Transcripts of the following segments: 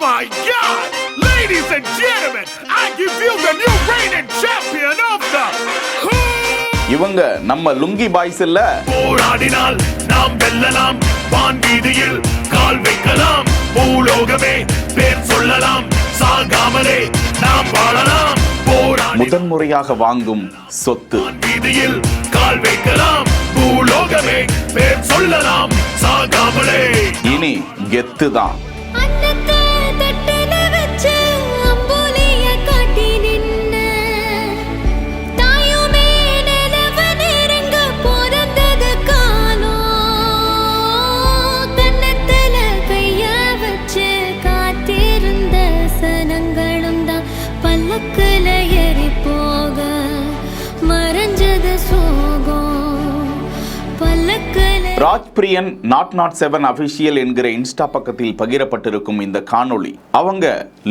my God! Ladies and gentlemen, I give you the new reigning champion of the இவங்க நம்ம lungi boys இல்ல. போராடினால் நாம் வெல்லலாம், வான் வீதியில் கால் வைக்கலாம், பூலோகமே பேர் சொல்லலாம், சாகாமலே நாம் வாழலாம். முதன்முறையாக வாங்கும் சொத்து, வீதியில் கால் வைக்கலாம், பூலோகமே பேர் சொல்லலாம், சாகாமலே. இனி கெத்துதான். ராஜ்பிரியன் not7 அபிஷியல் என்கிற இன்ஸ்டா பக்கத்தில் பகிரப்பட்டிருக்கும் இந்த காணொளி, அவங்க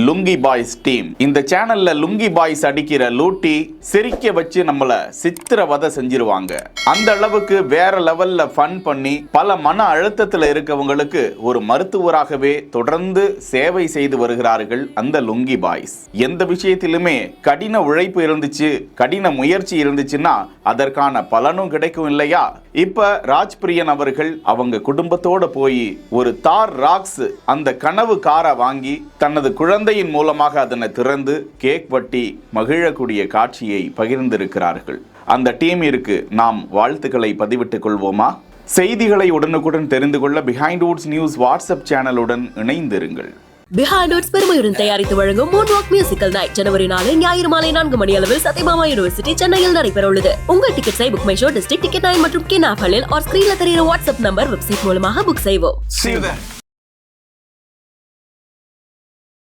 லுங்கி பாய்ஸ் டீம். இந்த சேனல்ல லுங்கி பாய்ஸ் அடிக்கிற லூட்டி சிரிக்க வச்சு நம்மள சித்திரவதை செஞ்சிருவாங்க. அந்த அளவுக்கு வேற லெவல்ல ஃபன் பண்ணி பல மன அழுத்தத்தில் இருக்கவங்களுக்கு ஒரு மருத்துவராகவே தொடர்ந்து சேவை செய்து வருகிறார்கள் அந்த லுங்கி பாய்ஸ். எந்த விஷயத்திலுமே கடின உழைப்பு இருந்துச்சு, கடின முயற்சி இருந்துச்சுன்னா அதற்கான பலனும் கிடைக்கும் இல்லையா? இப்ப ராஜ்பிரியன் அவர்கள் அவங்க குடும்பத்தோட போய் ஒரு தார் ராக்ஸ் அந்த கனவு காரை வாங்கி தனது குழந்தையின் மூலமாக அதனை திறந்து கேக் வெட்டி மகிழக்கூடிய காட்சியை பகிர்ந்திருக்கிறார்கள். அந்த டீமிற்கு நாம் வாழ்த்துக்களை பதிவிட்டுக் கொள்வோமா? செய்திகளை உடனுக்குடன் தெரிந்து கொள்ள பிஹைண்ட் வுட்ஸ் நியூஸ் வாட்ஸ்அப் சேனலுடன் இணைந்திருங்கள். பிஹைண்ட் வுட்ஸ் பெருமையுடன் தயாரித்து வழங்கும் மூன்வாக் மியூசிக்கல் நைட் ஜனவரி 4 ஞாயிறு மாலை 4 மணி அளவில் சத்யபாமா யூனிவர்சிட்டி சென்னையில் நடைபெற உள்ளது. உங்கள் டிக்கெட்ஸை BookMyShow, District ticket 9 மற்றும் கின் ஆப்களில் ஸ்கிரீன்ல தெரிகிற வாட்ஸ்அப் நம்பர், வெப்சைட் மூலமாக புக் செய்வோம்.